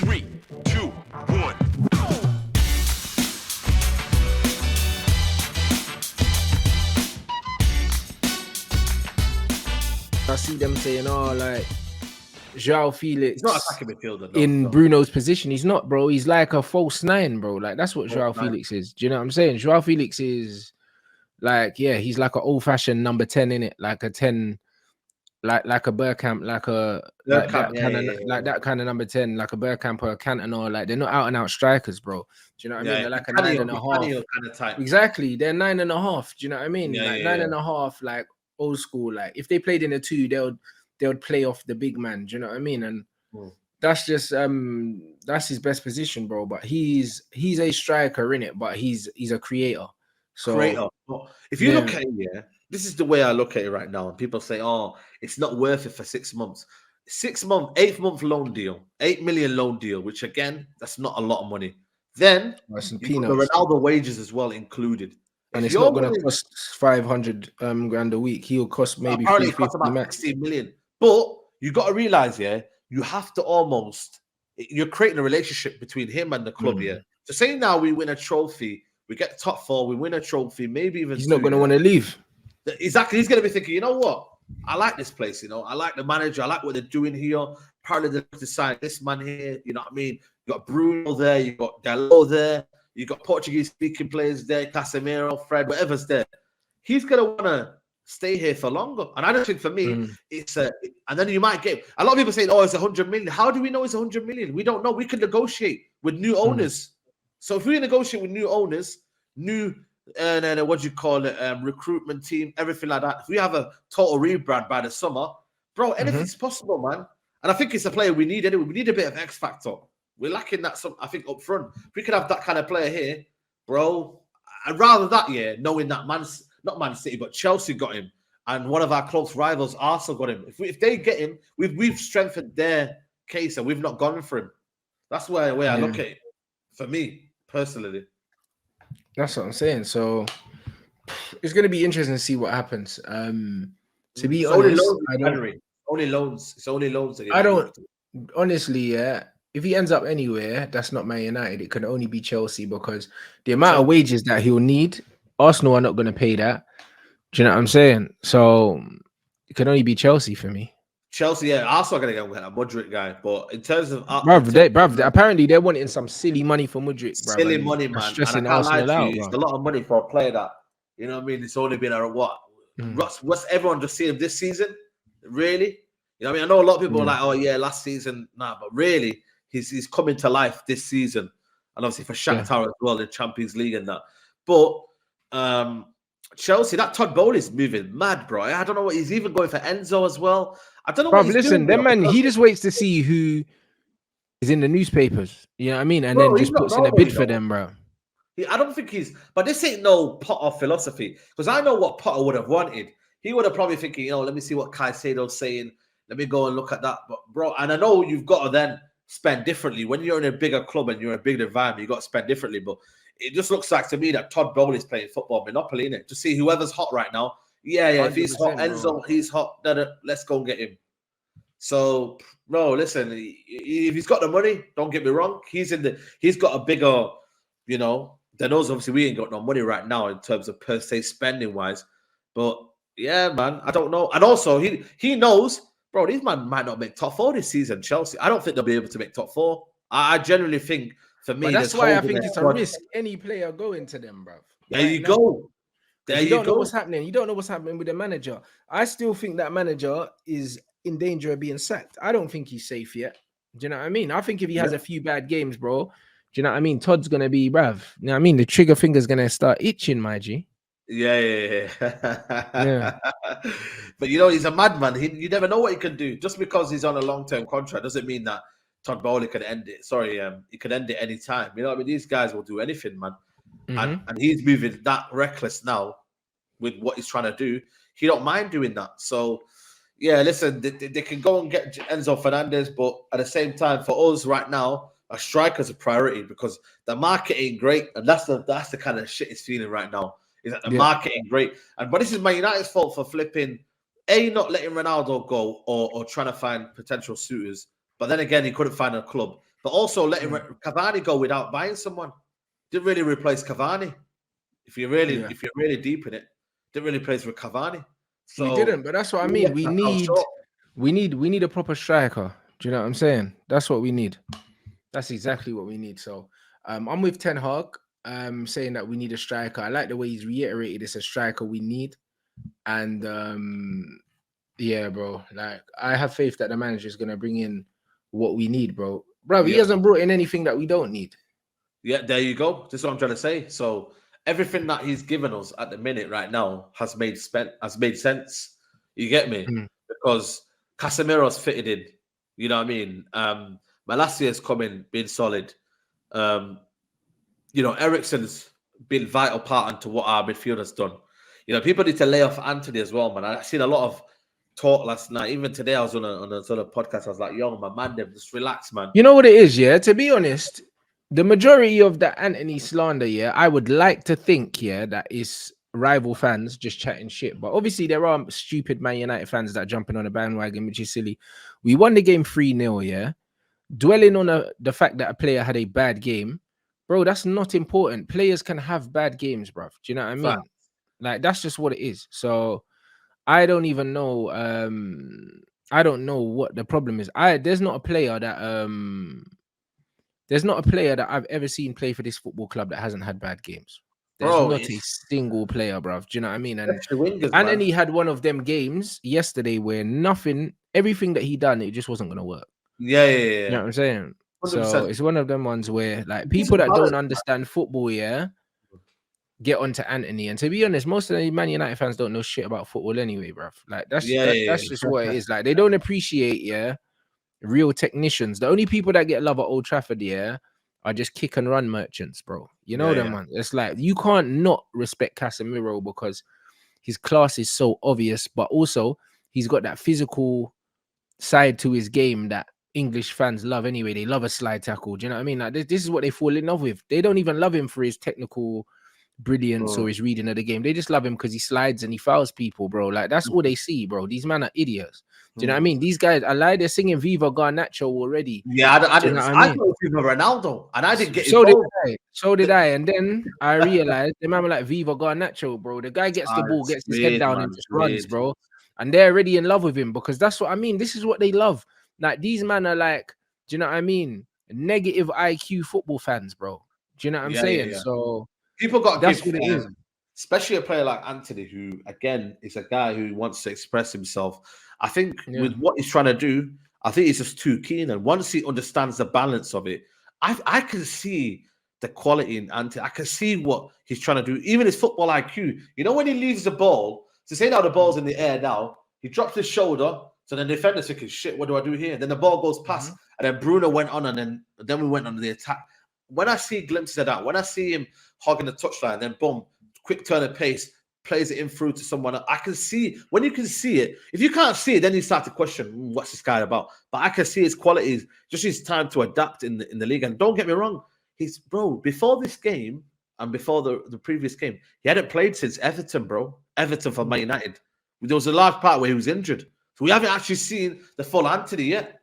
3, 2, 1. I see them saying, "Oh, like Joao Felix He's not attacking midfielder. in Bruno's position." He's not, bro. He's like a false nine, bro. Like that's what Joao False nine. Felix is. Do you know what I'm saying? Joao Felix is like, yeah, he's like an old-fashioned number 10 in it, like a 10, like a Bergkamp, like that kind of number 10, like a Bergkamp or a Cantona. Like they're not out and out strikers, bro. Do you know what I mean? They're like a 9.5. Kind of type. Exactly, they're 9.5. Do you know what I mean? Yeah, like yeah, 9.5, like old school. Like if they played in a 2, they would play off the big man. Do you know what I mean? And that's just that's his best position, bro. But he's a striker in it, but he's a creator. So if you look at it, yeah, this is the way I look at it right now. And people say, "Oh, it's not worth it for 6 months." 6 month, 8th-month loan deal, 8 million loan deal, which again, that's not a lot of money. Then you got the Ronaldo wages as well included. And it's not going to cost 500 grand a week. He'll cost maybe 350 max. 16 million. But you got to realize, yeah, you have to you're creating a relationship between him and the club, yeah. So say now we win a trophy, we get top 4, we win a trophy, maybe even he's not going to want to leave. Exactly. He's going to be thinking, you know what? I like this place, you know. I like the manager. I like what they're doing here. Apparently they decide this man here, you know what I mean? You got Bruno there, you got Dalot there. You got Portuguese-speaking players there, Casemiro, Fred, whatever's there. He's going to want to stay here for longer. And I don't think for me, it's and then you might get a lot of people saying, "Oh, it's 100 million." How do we know it's 100 million? We don't know. We can negotiate with new owners. So if we negotiate with new owners, new what do you call it, recruitment team, everything like that. If we have a total rebrand by the summer, bro, anything's possible, man. And I think it's a player we need anyway. We need a bit of X factor. We're lacking that, I think, up front. If we could have that kind of player here, bro, I'd rather that, yeah, knowing that not Man City, but Chelsea got him, and one of our close rivals, Arsenal, got him. If they get him, we've strengthened their case, and we've not gone for him. That's the way I look at it, for me, personally. That's what I'm saying. So it's going to be interesting to see what happens. To be honest, only loans. It's only loans. I don't, honestly, yeah. If he ends up anywhere, that's not Man United. It can only be Chelsea because the amount of wages that he'll need, Arsenal are not going to pay that. Do you know what I'm saying? So it can only be Chelsea for me. Chelsea, yeah. Arsenal are going to get a Mudryk guy. But in terms of... apparently they're wanting some silly money for Mudryk. Silly money, man. Stressing Arsenal out. It's a lot of money for a player that, you know what I mean? It's only been what? What's everyone just seeing this season? Really? You know what I mean? I know a lot of people are like, "Oh, yeah, last season." Nah, but really... He's coming to life this season, and obviously for Shakhtar as well in Champions League and that. But Chelsea, that Todd Bowley's moving mad, bro. I don't know what he's even going for Enzo as well. I don't know what he's doing. That man, he just waits to see who is in the newspapers. You know what I mean? And then just puts in a bid for them, bro. I don't think but this ain't no Potter philosophy, because I know what Potter would have wanted. He would have probably thinking, you know, let me see what Caicedo's saying. Let me go and look at that. But bro, and I know you've got to then spend differently. When you're in a bigger club and you're in a bigger environment, you got to spend differently. But it just looks like to me that Todd Bowley's playing football Monopoly, innit? To see whoever's hot right now. Yeah. If he's hot, Enzo, he's hot. Let's go and get him. So, bro, listen. If he's got the money, don't get me wrong. He's got a bigger, you know. Then knows obviously we ain't got no money right now in terms of per se spending wise. But yeah, man, I don't know. And also he knows. Bro, these man might not make top 4 this season, Chelsea. I don't think they'll be able to make top 4. I generally think, for me... But that's why I think it's a risk any player going to them, bro. There you go. You don't know what's happening. You don't know what's happening with the manager. I still think that manager is in danger of being sacked. I don't think he's safe yet. Do you know what I mean? I think if he has a few bad games, bro, do you know what I mean? Todd's going to be, bruv. You know what I mean? The trigger finger's going to start itching, my G. Yeah. But you know, he's a madman. You never know what he can do. Just because he's on a long-term contract doesn't mean that Todd Bowley can end it. He could end it any time. You know what I mean? These guys will do anything, man. And he's moving that reckless now with what he's trying to do. He don't mind doing that. So, yeah, listen, they can go and get Enzo Fernandez, but at the same time, for us right now, a striker's a priority because the market ain't great, and that's the kind of shit it's feeling right now. Is that the market ain't great? But this is Man United's fault for flipping not letting Ronaldo go or trying to find potential suitors. But then again, he couldn't find a club. but also letting Cavani go without buying someone. Didn't really replace Cavani. If you're really deep in it, didn't really replace with Cavani. So we didn't, but that's what I mean. We need a proper striker. Do you know what I'm saying? That's what we need. That's exactly what we need. So I'm with Ten Hag, saying that we need a striker. I like the way he's reiterated it's a striker we need. And yeah, bro, like I have faith that the manager is gonna bring in what we need, bro. He hasn't brought in anything that we don't need. Yeah, there you go. That's what I'm trying to say. So everything that he's given us at the minute right now has made sense. You get me? Because Casemiro's fitted in. You know what I mean? Malacia's coming, been solid. You know, Eriksen's been vital part into what our midfield has done. You know, people need to lay off Anthony as well, man. I've seen a lot of talk last night. Even today, I was on a sort of podcast. I was like, yo, my man, just relax, man. You know what it is, yeah? To be honest, the majority of the Anthony slander, yeah, I would like to think, yeah, that is rival fans just chatting shit. But obviously, there are stupid Man United fans that are jumping on a bandwagon, which is silly. We won the game 3-0, yeah? Dwelling on the fact that a player had a bad game, bro, that's not important. Players can have bad games, bro. Do you know what I mean? Fact. Like, that's just what it is. So I don't even know. I don't know what the problem is. There's not a player that I've ever seen play for this football club that hasn't had bad games. There's not a single player, bro. Do you know what I mean? And Anthony had one of them games yesterday where everything that he done, it just wasn't gonna work. Yeah. You know what I'm saying? 100%. So it's one of them ones where like people that don't understand football, yeah, get onto Anthony. And to be honest, most of the Man United fans don't know shit about football anyway, bruv. Like that's just what it is. Like they don't appreciate, real technicians. The only people that get love at Old Trafford, are just kick and run merchants, bro. You know them, man. It's like you can't not respect Casemiro because his class is so obvious, but also he's got that physical side to his game that English fans love anyway. They love a slide tackle. Do you know what I mean? Like this is what they fall in love with. They don't even love him for his technical brilliance or his reading of the game. They just love him because he slides and he fouls people, bro. Like that's all they see, bro. These men are idiots. Do you know what I mean? These guys, I lie, they're singing Viva Garnacho already. Yeah, I didn't. I thought Viva Ronaldo, and I didn't get so did I. And then I realized the man were like Viva Garnacho, bro. The guy gets the ball, gets his head down, and just runs, bro. And they're already in love with him because that's what I mean. This is what they love. Like these men are like, do you know what I mean? Negative IQ football fans, bro. Do you know what I'm saying? Yeah. So people got that's what it is. Especially a player like Anthony, who again is a guy who wants to express himself. I think with what he's trying to do, I think he's just too keen. And once he understands the balance of it, I can see the quality in Anthony. I can see what he's trying to do, even his football IQ. You know, when he leaves the ball, so say now the ball's in the air now, he drops his shoulder, so then the defender's thinking, shit, what do I do here? And then the ball goes past, and then Bruno went on, and then we went on the attack. When I see glimpses of that, when I see him hogging the touchline, then boom, quick turn of pace, plays it in through to someone else. I can see, when you can see it, if you can't see it, then you start to question, what's this guy about? But I can see his qualities, just his time to adapt in the league. And don't get me wrong, before this game and before the previous game, he hadn't played since Everton, bro. Everton for Man United. There was a large part where he was injured. So we haven't actually seen the full Anthony yet.